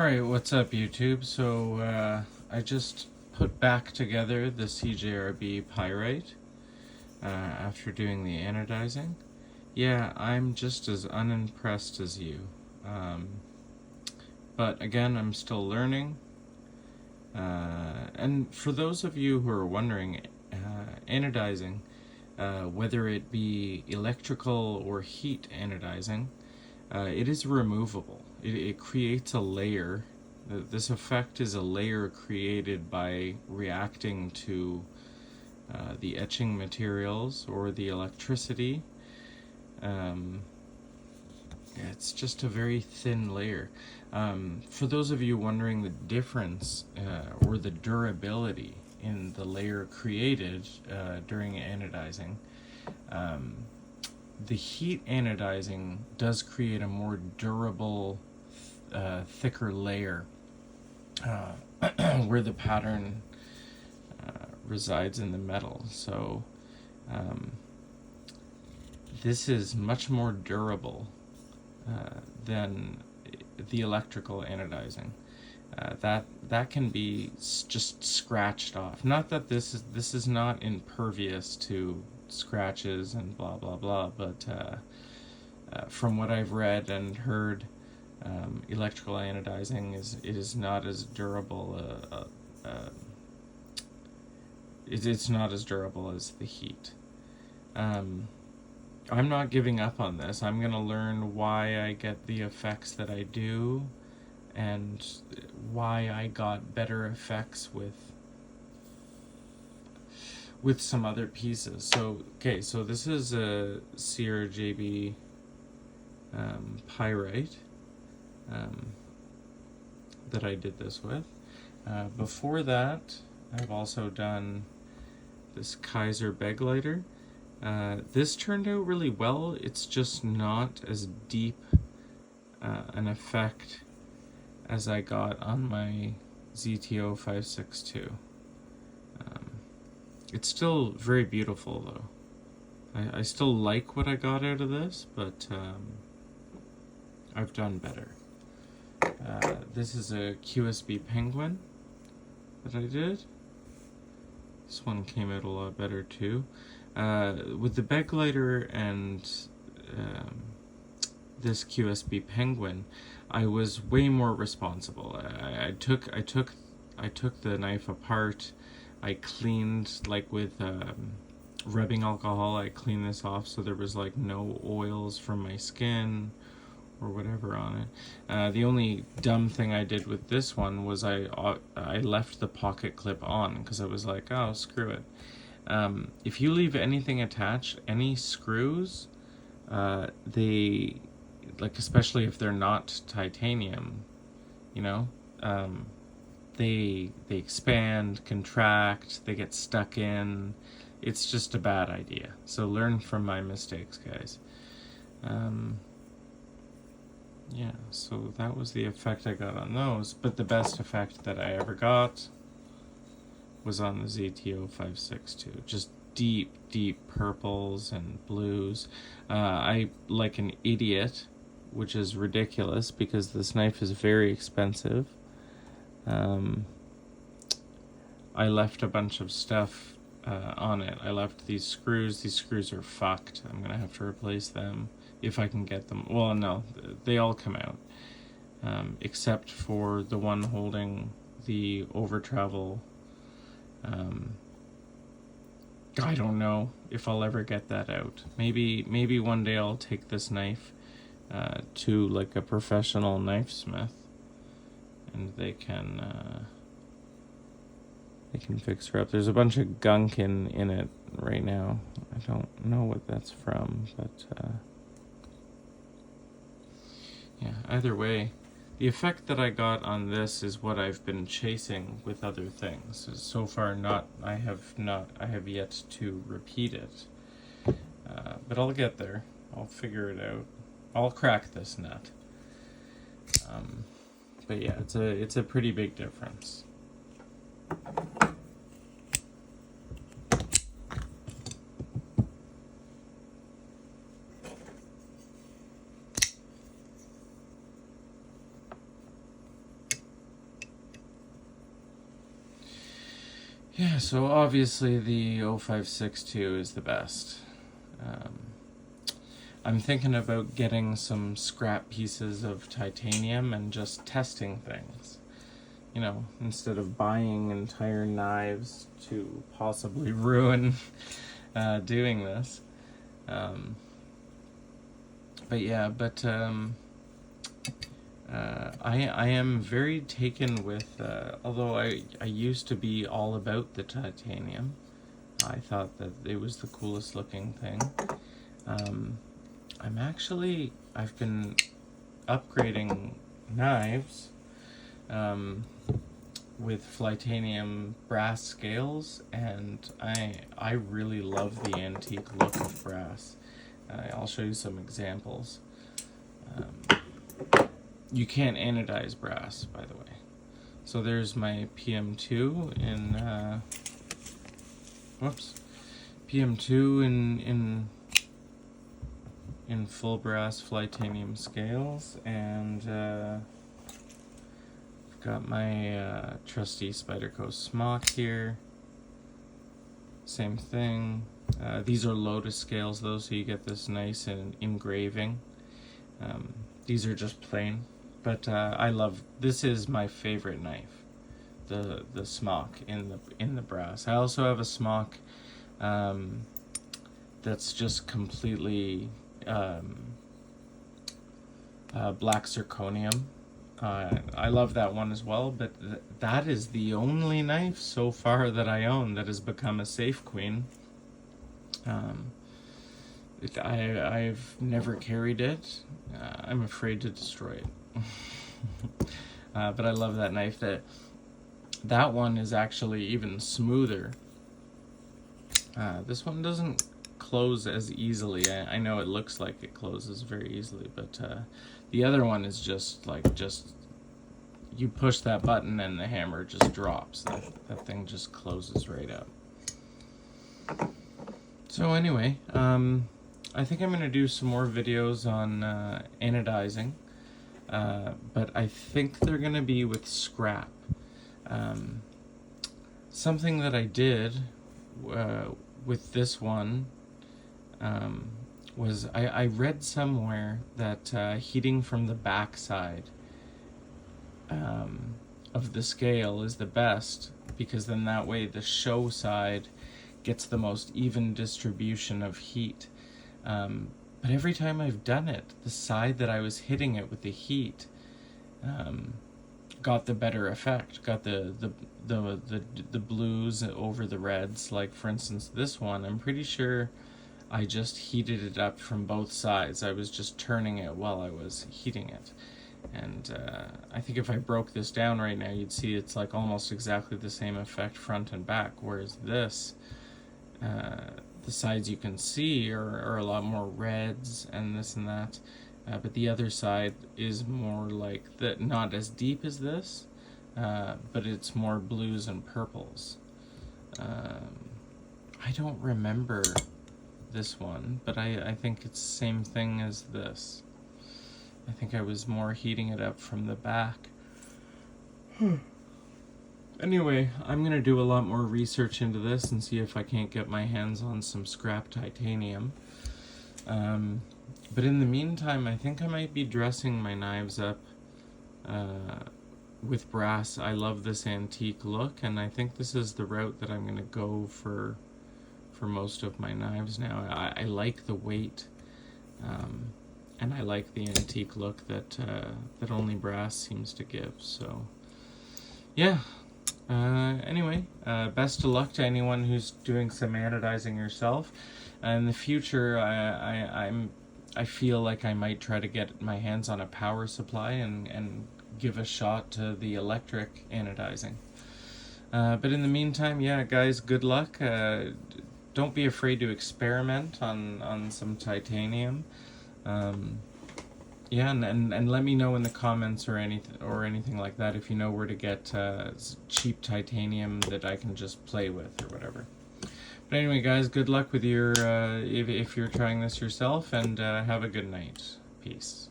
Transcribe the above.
Alright, what's up YouTube? So I just put back together the CJRB pyrite after doing the anodizing. Yeah, I'm just as unimpressed as you. But again, I'm still learning. And for those of you who are wondering, anodizing, whether it be electrical or heat anodizing, it is removable. It creates a layer. This effect is a layer created by reacting to the etching materials or the electricity. It's just a very thin layer. For those of you wondering the difference or the durability in the layer created during anodizing, the heat anodizing does create a more durable, thicker layer where the pattern resides in the metal. So this is much more durable than the electrical anodizing. That can be just scratched off. Not that this is not impervious to scratches and blah blah blah, but from what I've read and heard, electrical anodizing is not as durable. It's not as durable as the heat. I'm not giving up on this. I'm gonna learn why I get the effects that I do, and why I got better effects with some other pieces. So, okay, so this is a CRJB pyrite that I did this with. Before that, I've also done this Kaiser Beglighter. This turned out really well. It's just not as deep an effect as I got on my ZTO 562. It's still very beautiful though. I still like what I got out of this, but I've done better. This is a QSB Penguin that I did. This one came out a lot better too. With the Beglighter and this QSB Penguin, I was way more responsible. I took the knife apart. I cleaned, like with rubbing alcohol, I cleaned this off so there was like no oils from my skin or whatever on it. The only dumb thing I did with this one was I left the pocket clip on because I was like, oh, screw it. If you leave anything attached, any screws, they, like, especially if they're not titanium, you know, they expand, contract, they get stuck in. It's just a bad idea. So learn from my mistakes, guys. Yeah, so that was the effect I got on those, but the best effect that I ever got was on the ZTO 562. Just deep, deep purples and blues. I, like an idiot, which is ridiculous because this knife is very expensive, I left a bunch of stuff on it. I left these screws. These screws are fucked. I'm gonna have to replace them if I can get them. Well, no, they all come out, except for the one holding the over travel. I don't know if I'll ever get that out. Maybe one day I'll take this knife to like a professional knife smith, and they can fix her up. There's a bunch of gunk in it right now. I don't know what that's from, but yeah, either way, the effect that I got on this is what I've been chasing with other things. So far, I have yet to repeat it, but I'll get there. I'll figure it out. I'll crack this nut. But yeah, it's a pretty big difference. Yeah, so obviously the 0562 is the best. I'm thinking about getting some scrap pieces of titanium and just testing things. You know, instead of buying entire knives to possibly ruin doing this. I am very taken with, although I used to be all about the titanium. I thought that it was the coolest looking thing. I've been upgrading knives with Flytanium brass scales, and I really love the antique look of brass. I'll show you some examples. You can't anodize brass, by the way. So there's my PM2 in PM2 in full brass Flytanium scales, and I've got my trusty Spyderco smock here. Same thing. These are Lotus scales though, so you get this nice engraving. These are just plain, but I love. This is my favorite knife, the smock in the brass. I also have a smock that's just completely black zirconium. I love that one as well, but that is the only knife so far that I own that has become a safe queen. I've never carried it. I'm afraid to destroy it. But I love that knife. That one is actually even smoother. This one doesn't close as easily. I know it looks like it closes very easily, but the other one is just you push that button and the hammer just drops. That thing just closes right up. So anyway, I think I'm going to do some more videos on anodizing, but I think they're going to be with scrap. Something that I did with this one was I read somewhere that heating from the backside of the scale is the best, because then that way the show side gets the most even distribution of heat. But every time I've done it, the side that I was hitting it with the heat got the better effect, got the blues over the reds. Like for instance this one, I'm pretty sure I just heated it up from both sides. I was just turning it while I was heating it. And I think if I broke this down right now, you'd see it's like almost exactly the same effect front and back, whereas this, the sides you can see are a lot more reds and this and that, but the other side is more like not as deep as this, but it's more blues and purples. I don't remember this one, but I think it's the same thing as this. I think I was more heating it up from the back. Anyway, I'm going to do a lot more research into this and see if I can't get my hands on some scrap titanium. But in the meantime, I think I might be dressing my knives up with brass. I love this antique look, and I think this is the route that I'm going to go for most of my knives now. I like the weight, and I like the antique look that only brass seems to give. So, yeah. Anyway, best of luck to anyone who's doing some anodizing yourself. In the future, I feel like I might try to get my hands on a power supply and give a shot to the electric anodizing. But in the meantime, yeah, guys, good luck. Don't be afraid to experiment on some titanium. Yeah, and let me know in the comments or anything like that if you know where to get cheap titanium that I can just play with or whatever. But anyway, guys, good luck with your if you're trying this yourself, and have a good night. Peace.